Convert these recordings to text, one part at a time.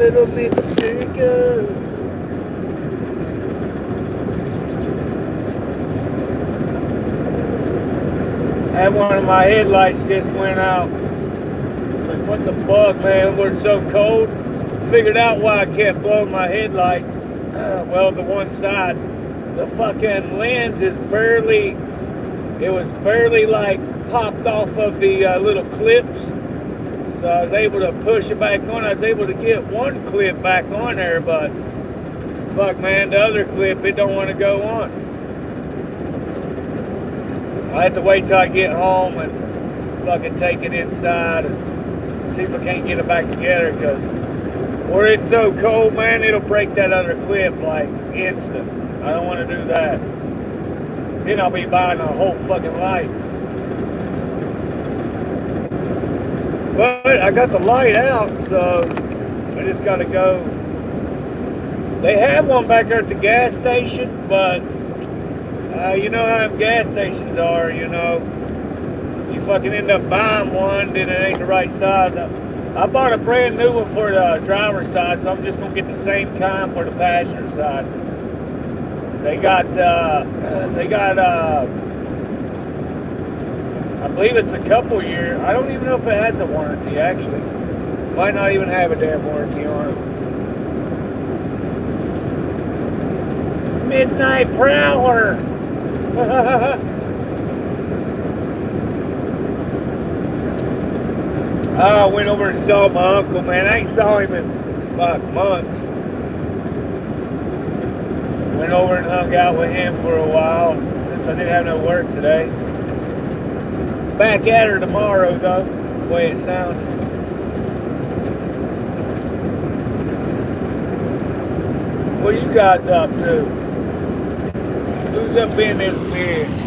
Little Mexico. And one of my headlights just went out. It's like, what the fuck, man? We're so cold. Figured out why I kept blowing my headlights. Well, the one side, the fucking lens is barely, it was barely like popped off of the little clips. So I was able to push it back on. I was able to get one clip back on there, but fuck, man, the other clip, it don't want to go on. I have to wait till I get home and fucking take it inside and see if I can't get it back together, because where it's so cold, man, it'll break that other clip like instant. I don't want to do that. Then I'll be buying a whole fucking light. But I got the light out, so I just gotta go. They have one back there at the gas station, but you know how them gas stations are, you know. You fucking end up buying one, then it ain't the right size. I bought a brand new one for the driver's side, so I'm just gonna get the same kind for the passenger side. They got I believe it's a couple year. I don't even know if it has a warranty, actually. Might not even have a damn warranty on it. Midnight Prowler. I went over and saw my uncle, man. I ain't saw him in like months. Went over and hung out with him for a while since I didn't have no work today. Back at her tomorrow, though, the way it sounded. What are you guys up to? Who's up in this bitch?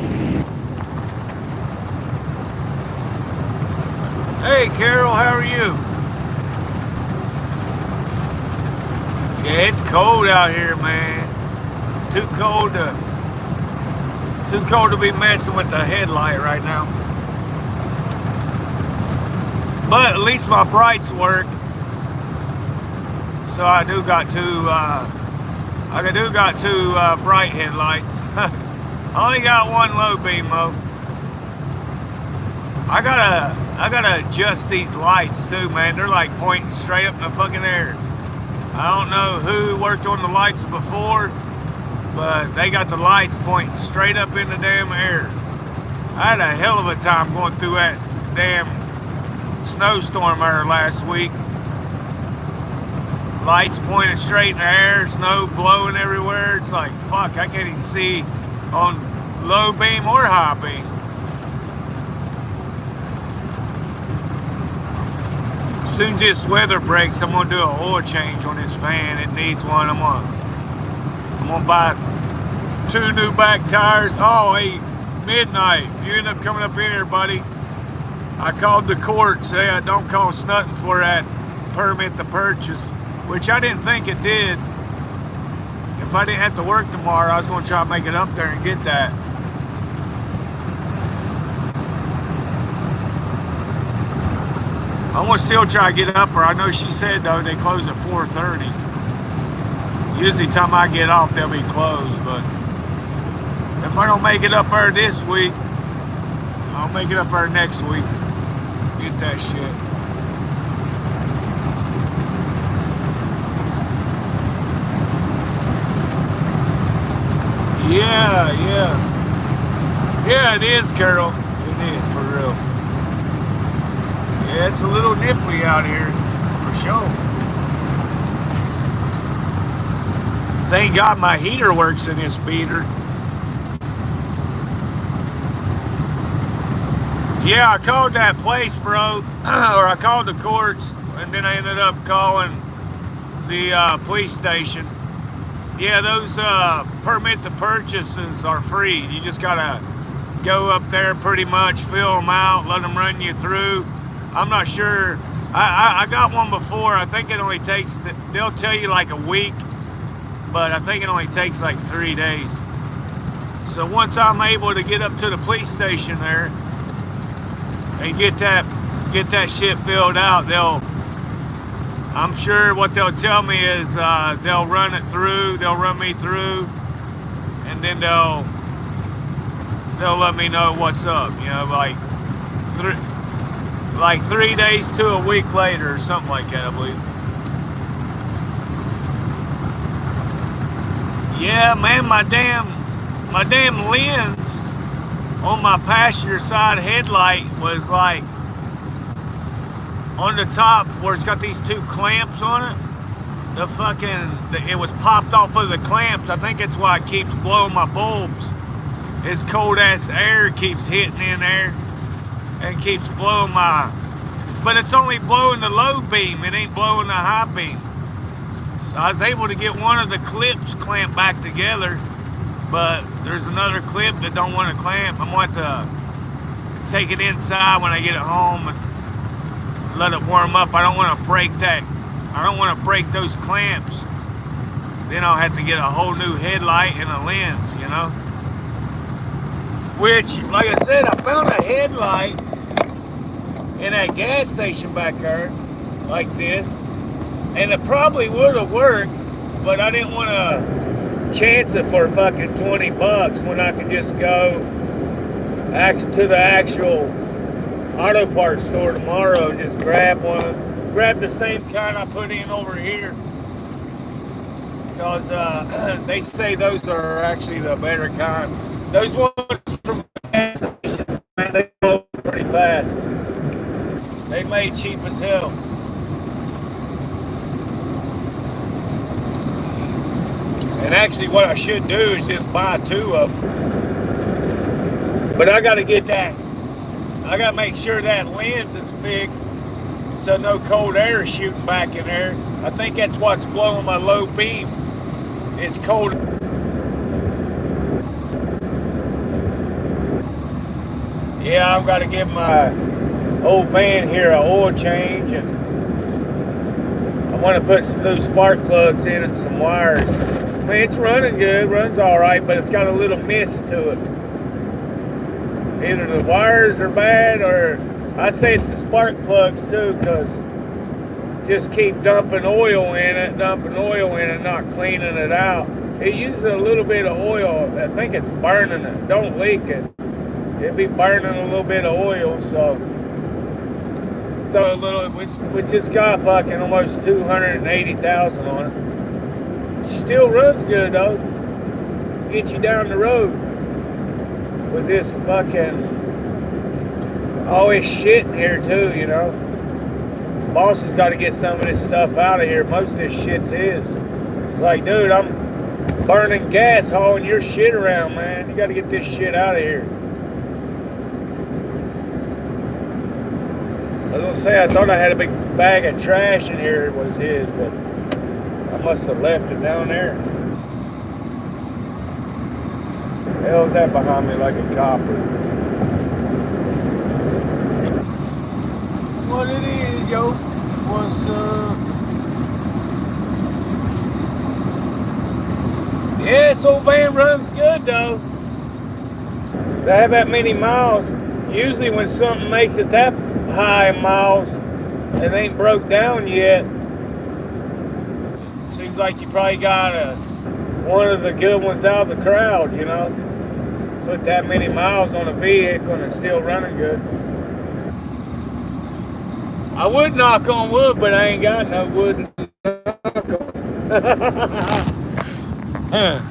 Hey, Carol, how are you? Yeah, it's cold out here, man. Too cold to be messing with the headlight right now. But at least my brights work. So I do got two bright headlights. I only got one low beam though. I gotta adjust these lights too, man. They're like pointing straight up in the fucking air. I don't know who worked on the lights before, but they got the lights pointing straight up in the damn air. I had a hell of a time going through that damn snowstorm there last week. Lights pointing straight in the air, snow blowing everywhere. It's like, fuck, I can't even see on low beam or high beam. As soon as this weather breaks, I'm gonna do an oil change on this fan. It needs one. I'm gonna buy 2 new back tires. Oh, hey, midnight. If you end up coming up in here, buddy, I called the court. Say I don't cost nothing for that permit to purchase, which I didn't think it did. If I didn't have to work tomorrow, I was gonna try to make it up there and get that. I'm gonna still try to get up her. I know she said though they close at 4:30. Usually time I get off they'll be closed, but if I don't make it up there this week, I'll make it up there next week. Get that shit. Yeah, it is, Carol. It is, for real. Yeah, it's a little nipply out here, for sure. Thank God my heater works in this beater. Yeah, I called that place, bro, or I called the courts, and then I ended up calling the police station. Yeah, those permit to purchases are free. You just gotta go up there pretty much, fill them out, let them run you through. I'm not sure. I got one before. I think it only takes, they'll tell you like a week, but I think it only takes like 3 days. So once I'm able to get up to the police station there and get that shit filled out, I'm sure what they'll tell me is they'll run me through, and then they'll let me know what's up. You know, like 3 days to a week later or something like that, I believe. Yeah, man, my damn lens on my passenger side headlight was like on the top where it's got these two clamps on it. It was popped off of the clamps. I think that's why it keeps blowing my bulbs. This cold ass air keeps hitting in there and keeps blowing but it's only blowing the low beam. It ain't blowing the high beam. So I was able to get one of the clips clamped back together, but there's another clip that don't want to clamp. I'm going to have to take it inside when I get it home and let it warm up. I don't want to break that. I don't want to break those clamps. Then I'll have to get a whole new headlight and a lens, you know. Which, like I said, I found a headlight in that gas station back there, like this, and it probably would have worked, but I didn't want to chance it for fucking $20 when I could just go to the actual auto parts store tomorrow and just grab the same kind I put in over here, because they say those are actually the better kind. Those ones from gas stations, man, they go pretty fast. They made cheap as hell. And actually what I should do is just buy 2 of them. But I got to get that. I got to make sure that lens is fixed so no cold air is shooting back in there. I think that's what's blowing my low beam. It's cold. Yeah, I've got to give my old van here an oil change, and I want to put some new spark plugs in and some wires. I mean, it's running good, runs all right, but it's got a little mist to it. Either the wires are bad, or I say it's the spark plugs too, because just keep dumping oil in it, not cleaning it out. It uses a little bit of oil. I think it's burning it. Don't leak it. It'd be burning a little bit of oil, so a little, which it's got fucking almost 280,000 on it. Still runs good though. Get you down the road with this fucking all this shit in here too, you know. Boss has got to get some of this stuff out of here. Most of this shit's his. It's like, dude, I'm burning gas hauling your shit around, man. You got to get this shit out of here. I was gonna say, I thought I had a big bag of trash in here. It was his, but I must have left it down there. The hell's that behind me like a copper? What it is, yo? What's up? Yeah, this old van runs good though. To have that many miles, usually when something makes it that high in miles, it ain't broke down yet. Seems like you probably got one of the good ones out of the crowd, you know. Put that many miles on a vehicle and it's still running good. I would knock on wood, but I ain't got no wood to knock on.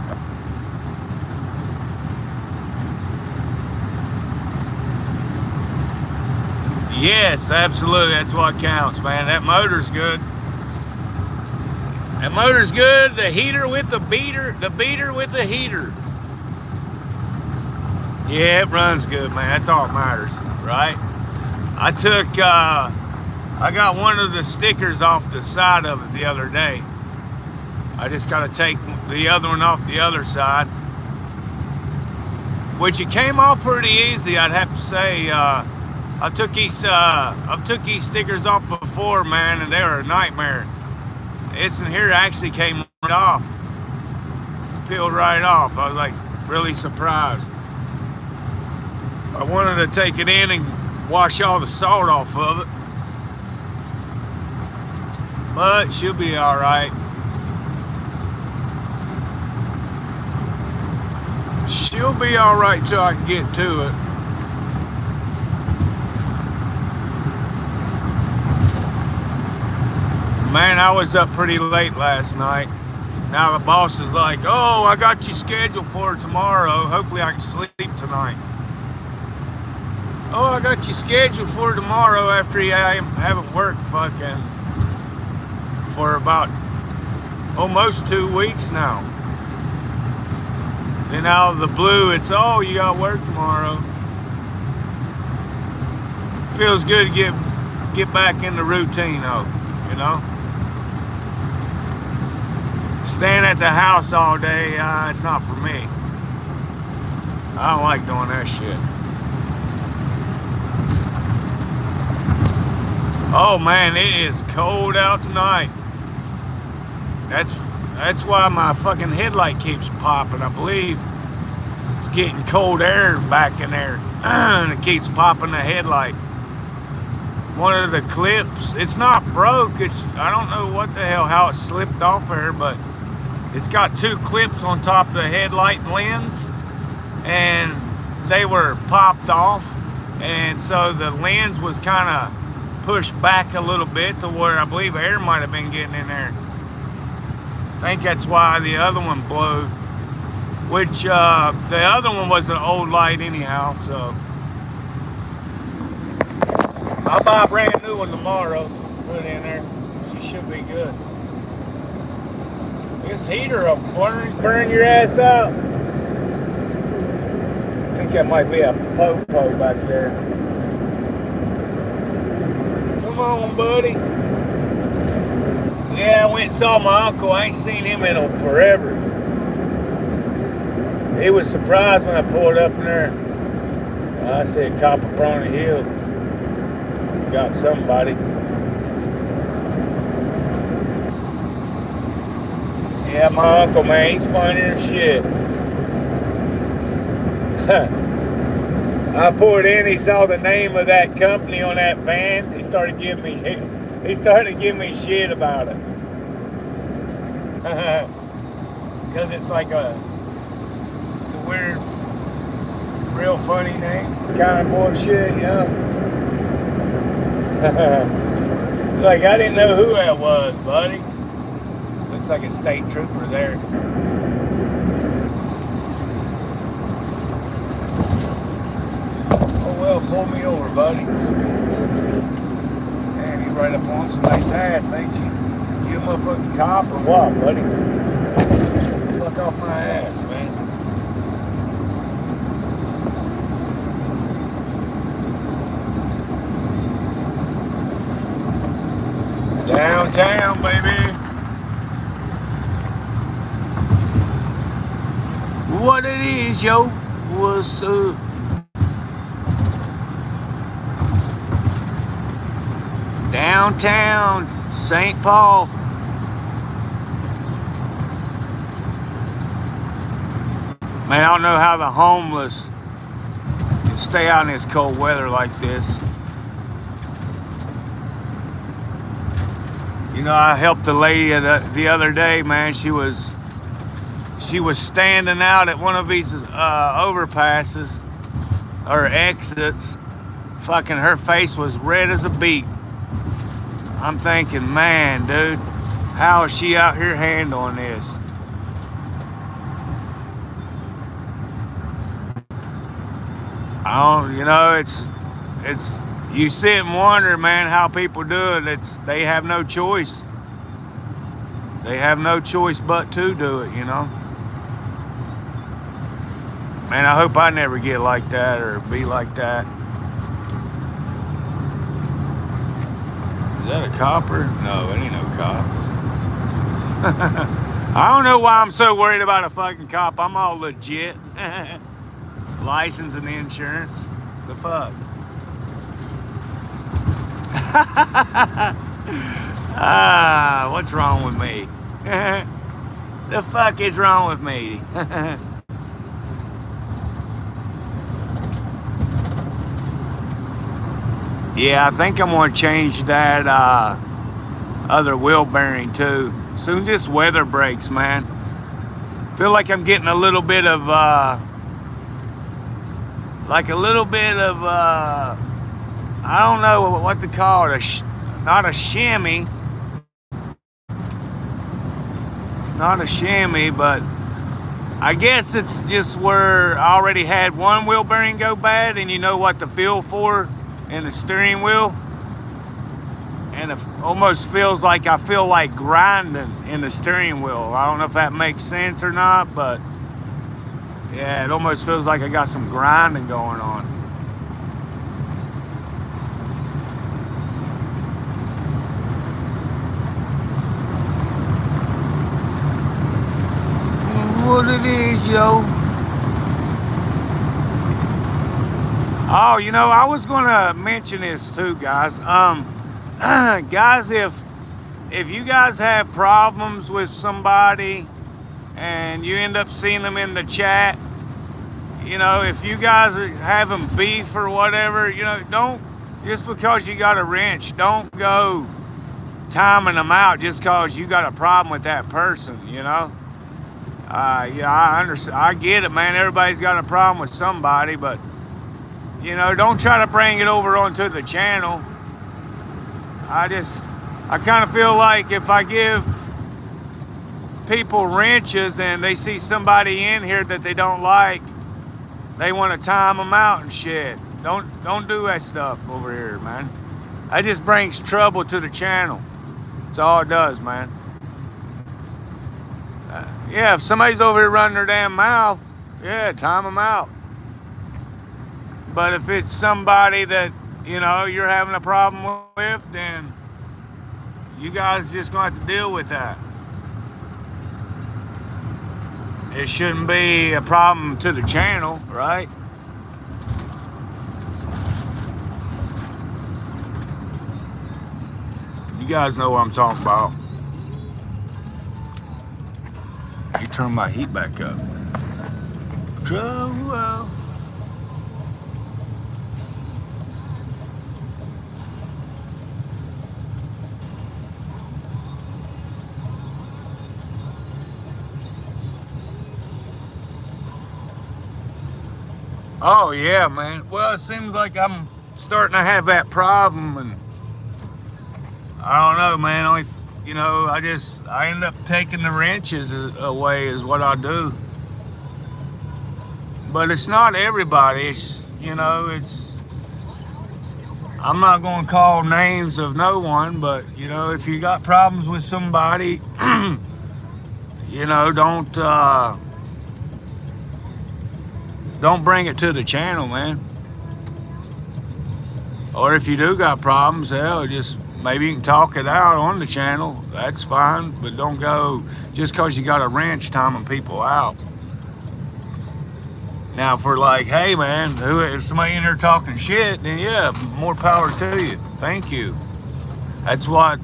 Yes, absolutely. That's what counts, man. That motor's good. That motor's good. The heater with the beater with the heater. Yeah, it runs good, man. That's all that matters, right? I got one of the stickers off the side of it the other day. I just got to take the other one off the other side, which it came off pretty easy, I'd have to say. I've took these stickers off before, man, and they were a nightmare. This in here actually came right off, peeled right off. I was like really surprised. I wanted to take it in and wash all the salt off of it. but she'll be all right. She'll be all right till I can get to it. Man, I was up pretty late last night. Now the boss is like, oh, I got you scheduled for tomorrow. Hopefully I can sleep tonight. Oh, I got you scheduled for tomorrow after I haven't worked fucking for about almost 2 weeks now. Then out of the blue, it's, oh, you got work tomorrow. Feels good to get back in the routine though, you know? Staying at the house all day, it's not for me. I don't like doing that shit. Oh man, it is cold out tonight. That's why my fucking headlight keeps popping. I believe it's getting cold air back in there. And it keeps popping the headlight. One of the clips, it's not broke. I don't know what the hell, how it slipped off there, but it's got 2 clips on top of the headlight lens, and they were popped off, and so the lens was kind of pushed back a little bit to where I believe air might have been getting in there. I think that's why the other one blew, which the other one was an old light anyhow, so I'll buy a brand new one tomorrow, put in there. She should be good. This heater will burn your ass out. I think that might be a po-po back there. Come on, buddy. Yeah, I went and saw my uncle. I ain't seen him in forever. He was surprised when I pulled up in there. I said, cop up on the hill. Got somebody. Yeah, my uncle, man, he's funny as shit. I pulled in, he saw the name of that company on that van. He started giving me shit about it. Because it's a weird, real funny name. Kind of bullshit, you know? Like, I didn't know who that was, buddy. Looks like a state trooper there. Oh well, pull me over, buddy. Man, you right up on somebody's ass, ain't you? You a motherfucking cop or what, buddy? Fuck off my ass, man. Downtown, baby. What it is, yo? What's up? Downtown St. Paul. Man, I don't know how the homeless can stay out in this cold weather like this. You know, I helped a lady the other day, man. She was standing out at one of these overpasses or exits. Fucking her face was red as a beet. I'm thinking, man, dude, how is she out here handling this? I don't, you know, it's you sit and wonder, man, how people do it. They have no choice. They have no choice but to do it, you know. Man, I hope I never get like that or be like that. Is that a copper? No, it ain't no cop. I don't know why I'm so worried about a fucking cop. I'm all legit. License and insurance. The fuck? What's wrong with me? The fuck is wrong with me? Yeah, I think I'm gonna change that other wheel bearing too. Soon as this weather breaks, man, feel like I'm getting a little bit of I don't know what to call it, not a chamois. It's not a chamois, but I guess it's just where I already had one wheel bearing go bad, and you know what to feel for in the steering wheel. And it almost feels like I feel like grinding in the steering wheel. I don't know if that makes sense or not, but yeah, it almost feels like I got some grinding going on. What it is, yo. Oh, you know, I was gonna mention this too, guys. Guys, if you guys have problems with somebody and you end up seeing them in the chat, you know, if you guys are having beef or whatever, you know, don't, just because you got a wrench, don't go timing them out just because you got a problem with that person, you know. Yeah, I understand. I get it, man. Everybody's got a problem with somebody, but you know, don't try to bring it over onto the channel. I kind of feel like if I give people wrenches and they see somebody in here that they don't like, they want to time them out and shit. Don't do that stuff over here, man. That just brings trouble to the channel. That's all it does, man. Yeah, if somebody's over here running their damn mouth, yeah, time them out. But if it's somebody that, you know, you're having a problem with, then you guys just gonna have to deal with that. It shouldn't be a problem to the channel, right? You guys know what I'm talking about. You turn my heat back up. Trouble. Oh yeah, man. Well, it seems like I'm starting to have that problem, and I don't know, man. You know, I end up taking the wrenches away is what I do. But it's not everybody. It's, you know, I'm not going to call names of no one, but you know, if you got problems with somebody, you know, don't bring it to the channel, man. Or if you do got problems, hell, just maybe you can talk it out on the channel. That's fine, but don't go just because you got a wrench timing people out. Now, if we're like, hey, man, if somebody in there talking shit, then yeah, more power to you. Thank you. That's what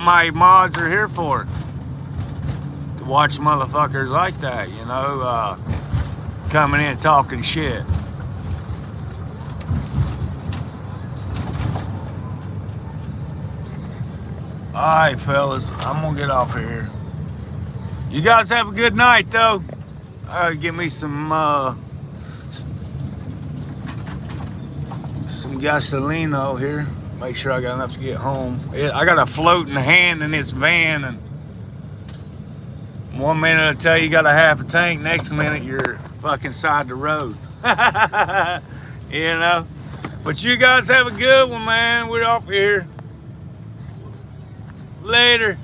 my mods are here for. To watch motherfuckers like that, you know, coming in talking shit. Alright, fellas, I'm gonna get off of here. You guys have a good night, though. Give me some gasolino here. Make sure I got enough to get home. I got a floating hand in this van, and 1 minute I tell you got a half a tank, next minute you're fucking side the road. You know? But you guys have a good one, man. We're off here. Later.